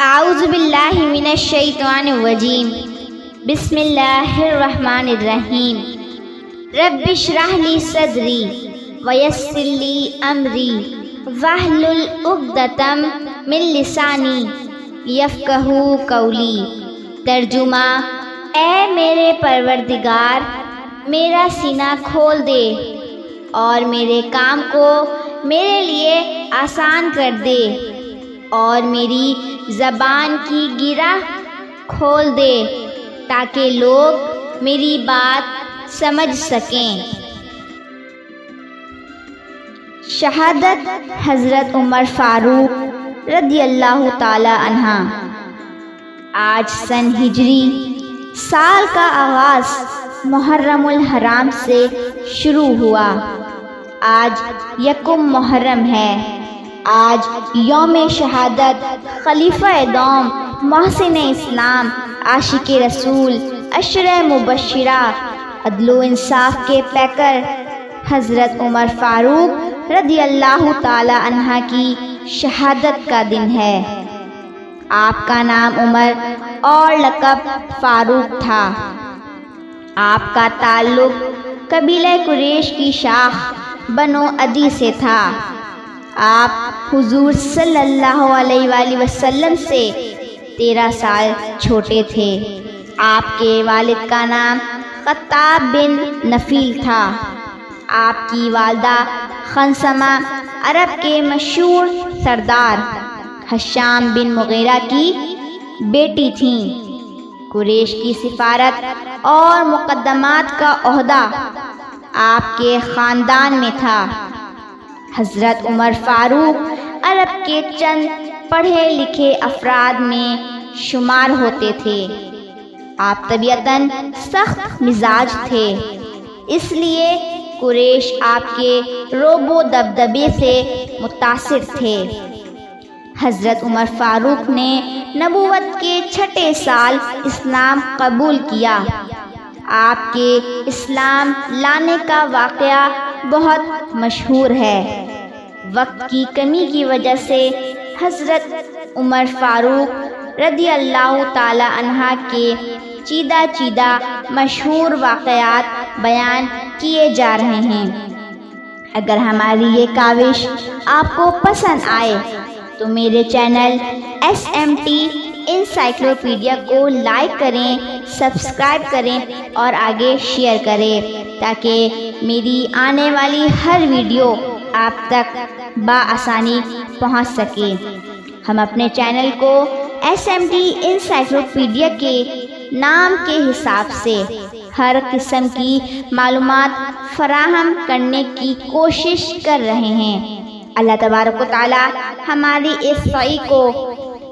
اعوذ باللہ من الشیطان الرجیم بسم اللہ الرحمن الرحیم رب اشرح لی صدری ویسر لی امری واحلل عقدۃ من لسانی یفقہوا قولی۔ ترجمہ: اے میرے پروردگار، میرا سینہ کھول دے اور میرے کام کو میرے لیے آسان کر دے اور میری زبان کی گرہ کھول دے تاکہ لوگ میری بات سمجھ سکیں۔ شہادت حضرت عمر فاروق رضی اللہ تعالی عنہ۔ آج سن ہجری سال کا آغاز محرم الحرام سے شروع ہوا۔ آج یکم محرم ہے۔ آج یوم شہادت خلیفہ دوم محسن اسلام عاشق رسول عشرہ مبشرہ عدل و انصاف کے پیکر حضرت عمر فاروق رضی اللہ تعالی عنہ کی شہادت کا دن ہے۔ آپ کا نام عمر اور لقب فاروق تھا۔ آپ کا تعلق قبیلہ قریش کی شاخ بنو عدی سے تھا۔ آپ حضور صلی اللہ علیہ وآلہ وسلم سے 13 سال چھوٹے تھے۔ آپ کے والد کا نام خطاب بن نفیل تھا۔ آپ کی والدہ خنسمہ عرب کے مشہور سردار ہشام بن مغیرہ کی بیٹی تھیں۔ قریش کی سفارت اور مقدمات کا عہدہ آپ کے خاندان میں تھا۔ حضرت عمر فاروق عرب کے چند پڑھے لکھے افراد میں شمار ہوتے تھے۔ آپ طبیعتاً سخت مزاج تھے، اس لیے قریش آپ کے رعب و دبدبے سے متاثر تھے۔ حضرت عمر فاروق نے نبوت کے 6 سال اسلام قبول کیا۔ آپ کے اسلام لانے کا واقعہ بہت مشہور ہے۔ وقت کی کمی کی وجہ سے حضرت عمر فاروق رضی اللہ تعالی عنہ کے چیدہ مشہور واقعات بیان کیے جا رہے ہیں۔ اگر ہماری یہ کاوش آپ کو پسند آئے تو میرے چینل SMT انسائکلوپیڈیا کو لائک کریں، سبسکرائب کریں اور آگے شیئر کریں تاکہ میری آنے والی ہر ویڈیو آپ تک بآسانی پہنچ سکے۔ ہم اپنے چینل کو SMT انسائکلوپیڈیا کے نام کے حساب سے ہر قسم کی معلومات فراہم کرنے کی کوشش کر رہے ہیں۔ اللہ تبارک و تعالی ہماری اس سعی کو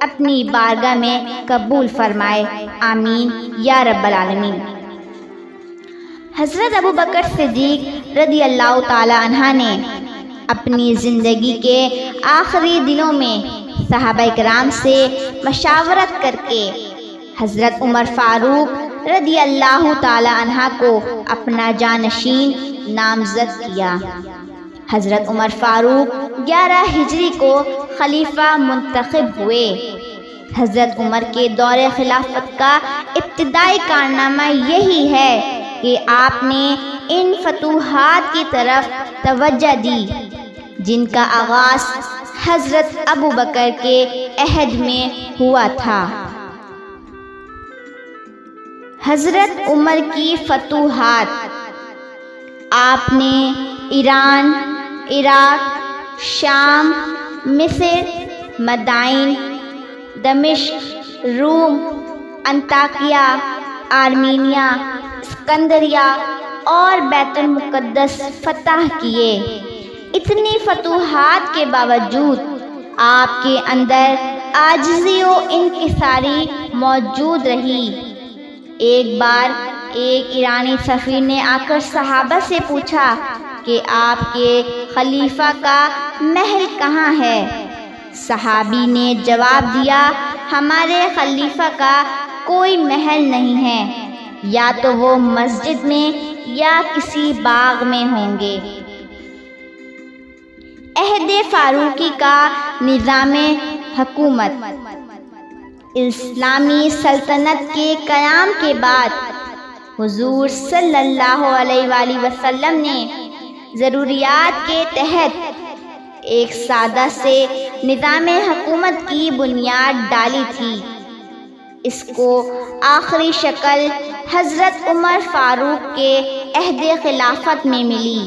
اپنی بارگاہ میں قبول فرمائے، آمین یا رب العالمین۔ حضرت ابوبکر صدیق رضی اللہ تعالی عنہ نے اپنی زندگی کے آخری دنوں میں صحابہ کرام سے مشاورت کر کے حضرت عمر فاروق رضی اللہ تعالی عنہ کو اپنا جانشین نامزد کیا۔ حضرت عمر فاروق 11 ہجری کو خلیفہ منتخب ہوئے۔ حضرت عمر کے دور خلافت کا ابتدائی کارنامہ یہی ہے کہ آپ نے ان فتوحات کی طرف توجہ دی جن کا آغاز حضرت ابوبکر کے عہد میں ہوا تھا۔ حضرت عمر کی فتوحات: آپ نے ایران، عراق، شام، مصر، مدائن، دمشق، روم، انطاکیہ، آرمینیا، اسکندریہ اور بیت المقدس فتح کیے۔ اتنی فتوحات کے باوجود آپ کے اندر عاجزی و انکساری موجود رہی۔ ایک بار ایک ایرانی سفیر نے آ کر صحابہ سے پوچھا کہ آپ کے خلیفہ کا محل کہاں ہے؟ صحابی نے جواب دیا، ہمارے خلیفہ کا کوئی محل نہیں ہے، یا تو وہ مسجد میں یا کسی باغ میں ہوں گے۔ عہد فاروقی کا نظام حکومت: اسلامی سلطنت کے قیام کے بعد حضور صلی اللہ علیہ وآلہ وسلم نے ضروریات کے تحت ایک سادہ سے نظام حکومت کی بنیاد ڈالی تھی۔ اس کو آخری شکل حضرت عمر فاروق کے عہد خلافت میں ملی،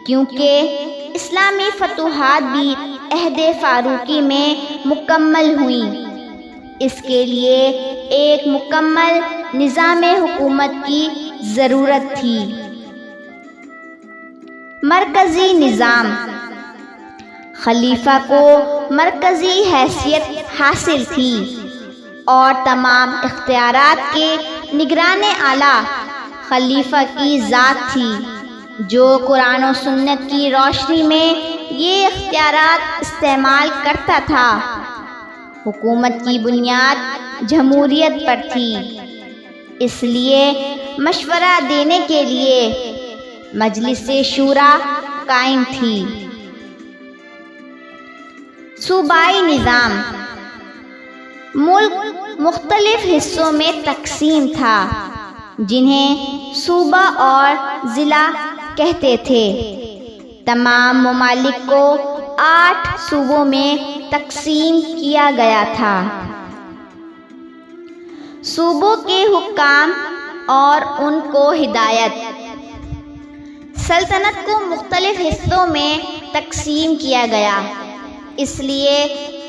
کیونکہ اسلامی فتوحات بھی عہد فاروقی میں مکمل ہوئیں۔ اس کے لیے ایک مکمل نظام حکومت کی ضرورت تھی۔ مرکزی نظام۔ خلیفہ کو مرکزی حیثیت حاصل تھی اور تمام اختیارات کے نگران اعلیٰ خلیفہ کی ذات تھی، جو قرآن و سنت کی روشنی میں یہ اختیارات استعمال کرتا تھا۔ حکومت کی بنیاد جمہوریت پر تھی، اس لیے مشورہ دینے کے لیے مجلس شورا قائم تھی۔ صوبائی نظام۔ ملک مختلف حصوں میں تقسیم تھا، جنہیں صوبہ اور ضلع کہتے تھے۔ تمام ممالک کو 8 صوبوں میں تقسیم کیا گیا تھا۔ صوبوں کے حکام اور ان کو ہدایت۔ سلطنت کو مختلف حصوں میں تقسیم کیا گیا، اس لیے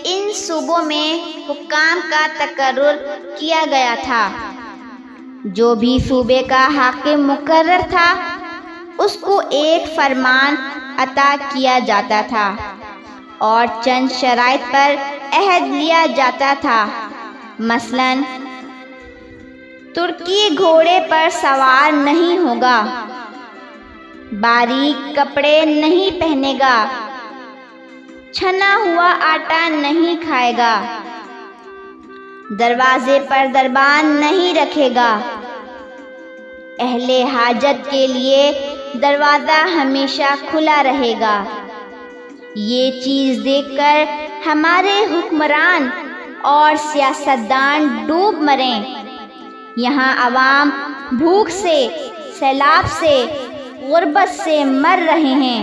ان صوبوں میں حکام کا تقرر کیا گیا تھا۔ جو بھی صوبے کا حاکم مقرر تھا، اس کو ایک فرمان عطا کیا جاتا تھا اور چند شرائط پر عہد لیا جاتا تھا۔ مثلاً ترکی گھوڑے پر سوار نہیں ہوگا، باریک کپڑے نہیں پہنے گا، چھنا ہوا آٹا نہیں کھائے گا، دروازے پر دربان نہیں رکھے گا، اہل حاجت کے لیے دروازہ ہمیشہ کھلا رہے گا۔ یہ چیز دیکھ کر ہمارے حکمران اور سیاستدان ڈوب مریں۔ یہاں عوام بھوک سے، سیلاب سے، غربت سے مر رہے ہیں،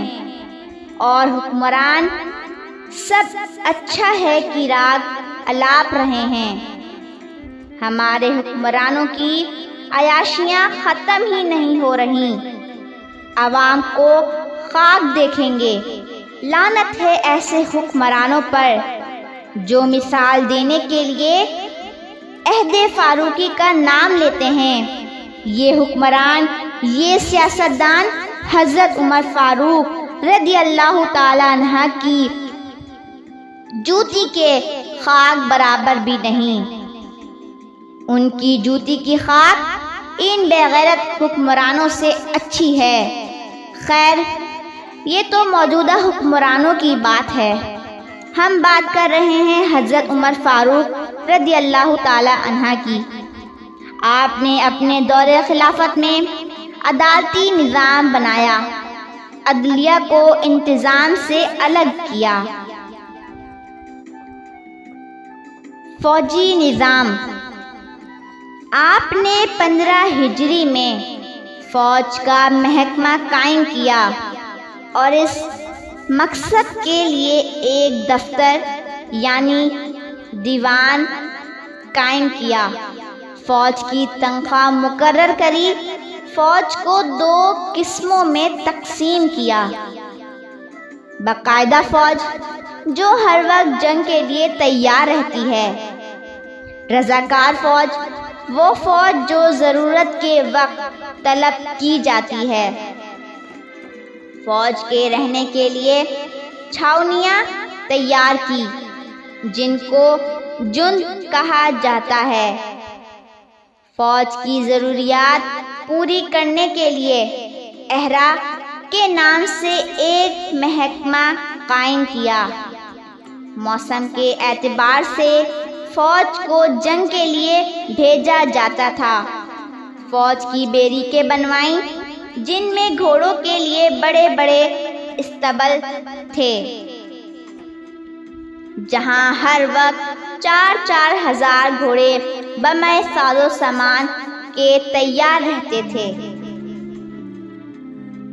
اور حکمران سب اچھا ہے کی راگ الاپ رہے ہیں۔ ہمارے حکمرانوں کی عیاشیاں ختم ہی نہیں ہو رہی، عوام کو خاک دیکھیں گے۔ لعنت ہے ایسے حکمرانوں پر جو مثال دینے کے لیے عہد فاروقی کا نام لیتے ہیں۔ یہ حکمران، یہ سیاستدان حضرت عمر فاروق رضی اللہ تعالی عنہ کی جوتی کے خاک برابر بھی نہیں۔ ان کی جوتی کی خاک ان بے غیرت حکمرانوں سے اچھی ہے۔ خیر، یہ تو موجودہ حکمرانوں کی بات ہے، ہم بات کر رہے ہیں حضرت عمر فاروق رضی اللہ تعالی عنہ کی۔ آپ نے اپنے دور خلافت میں عدالتی نظام بنایا، عدلیہ کو انتظام سے الگ کیا۔ فوجی نظام۔ آپ نے 15 ہجری میں فوج کا محکمہ قائم کیا اور اس مقصد کے لیے ایک دفتر یعنی دیوان قائم کیا۔ فوج کی تنخواہ مقرر کری، فوج کو 2 قسموں میں تقسیم کیا۔ باقاعدہ فوج جو ہر وقت جنگ کے لیے تیار رہتی ہے، رضاکار فوج وہ فوج جو ضرورت کے وقت طلب کی جاتی ہے۔ فوج کے رہنے کے لیے چھاؤنیاں تیار کی، جن کو جند کہا جاتا ہے۔ فوج کی ضروریات پوری کرنے کے لیے اہرا کے نام سے ایک محکمہ قائم کیا۔ موسم کے اعتبار سے فوج کو جنگ کے لیے بھیجا جاتا تھا۔ فوج کی بیریکیں بنوائیں، جن میں گھوڑوں کے لیے بڑے بڑے استبل تھے، جہاں ہر وقت چار ہزار گھوڑے بمِ ساز و سامان کے تیار رہتے تھے۔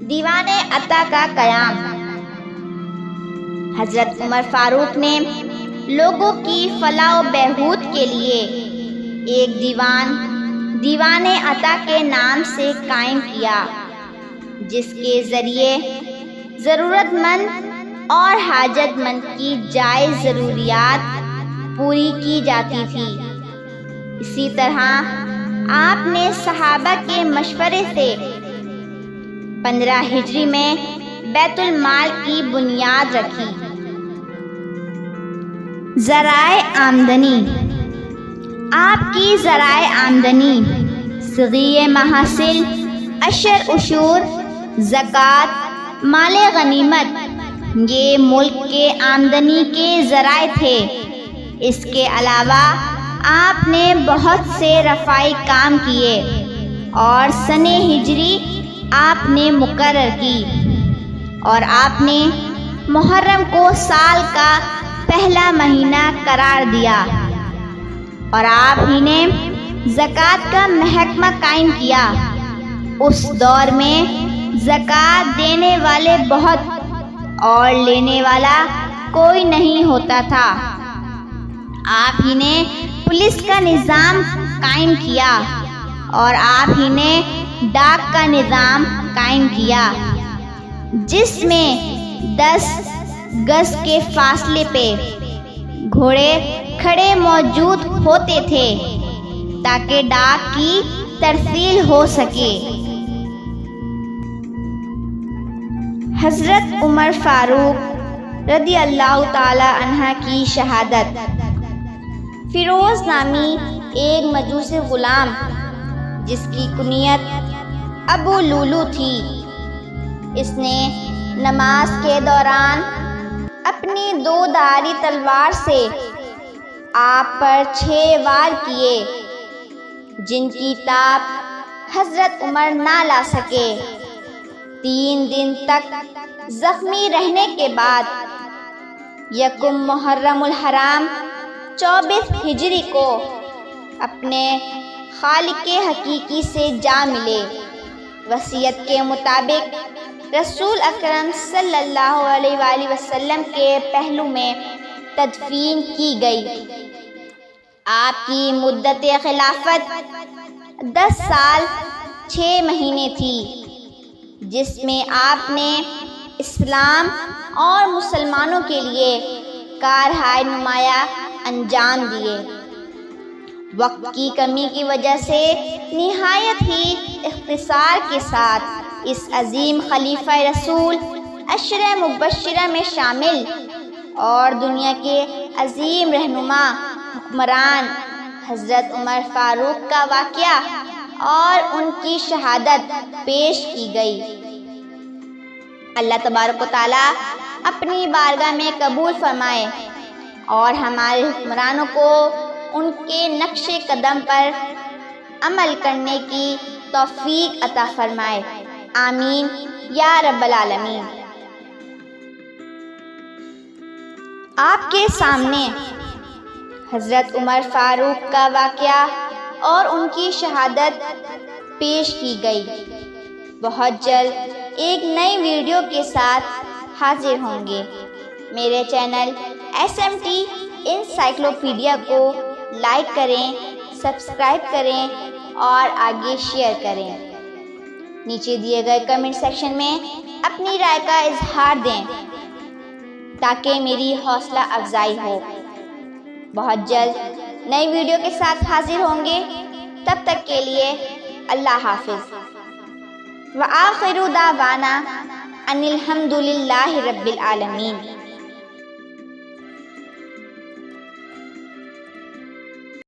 دیوان عطا کا قیام۔ حضرت عمر فاروق نے لوگوں کی فلاح و بہبود کے لیے ایک دیوان عطا کے نام سے قائم کیا، جس کے ذریعے ضرورت مند اور حاجت مند کی جائز ضروریات پوری کی جاتی تھی۔ اسی طرح آپ نے صحابہ کے مشورے سے 15 ہجری میں بیت المال کی بنیاد رکھی۔ ذرائع آمدنی۔ آپ کی ذرائع آمدنی صغیر محاصل، عشر عشور، زکوٰۃ، مال غنیمت، یہ ملک کے آمدنی کے ذرائع تھے۔ اس کے علاوہ آپ نے بہت سے رفاعی کام کیے اور سنِ ہجری آپ نے مقرر کی، اور آپ نے محرم کو سال کا پہلا مہینہ قرار دیا، اور آپ ہی نے زکوٰۃ کا محکمہ قائم کیا۔ اس دور میں زکوٰۃ دینے والے بہت اور لینے والا کوئی نہیں ہوتا تھا۔ آپ ہی نے پولیس کا نظام قائم کیا، اور آپ ہی نے ڈاک کا نظام قائم کیا، جس میں 10 گز کے فاصلے پہ گھوڑے کھڑے موجود ہوتے تھے تاکہ ڈاک کی ترسیل ہو سکے۔ حضرت عمر فاروق رضی اللہ تعالی عنہ کی شہادت۔ فیروز نامی ایک مجوسی غلام، جس کی کنیت ابو لولو تھی، اس نے نماز کے دوران اپنی 2 دھاری تلوار سے آپ پر 6 وار کیے، جن کی تاب حضرت عمر نہ لا سکے۔ 3 دن تک زخمی رہنے کے بعد یکم محرم الحرام 24 ہجری کو اپنے خالق حقیقی سے جا ملے۔ وصیت کے مطابق رسول اکرم صلی اللہ علیہ وآلہ وسلم کے پہلو میں تدفین کی گئی۔ آپ کی مدت خلافت 10 سال 6 مہینے تھی، جس میں آپ نے اسلام اور مسلمانوں کے لیے کارہائے نمایاں انجام دیے۔ وقت کی کمی کی وجہ سے نہایت ہی اختصار کے ساتھ اس عظیم خلیفہ رسول، عشرہ مبشرہ میں شامل اور دنیا کے عظیم رہنما حکمران حضرت عمر فاروق کا واقعہ اور ان کی شہادت پیش کی گئی۔ اللہ تبارک و تعالیٰ اپنی بارگاہ میں قبول فرمائے اور ہمارے حکمرانوں کو ان کے نقش قدم پر عمل کرنے کی توفیق عطا فرمائے، آمین یا رب العالمین۔ آپ کے سامنے حضرت عمر فاروق کا واقعہ اور ان کی شہادت پیش کی گئی۔ بہت جلد ایک نئی ویڈیو کے ساتھ حاضر ہوں گے۔ میرے چینل SMT انسائکلوپیڈیا کو لائک کریں، سبسکرائب کریں اور آگے شیئر کریں۔ نیچے دیے گئے کمنٹ سیکشن میں اپنی رائے کا اظہار دیں تاکہ میری حوصلہ افزائی ہو۔ بہت جلد نئی ویڈیو کے ساتھ حاضر ہوں گے، تب تک کے لیے اللہ حافظ۔ وآخر دعوانا ان الحمد للہ رب العالمین۔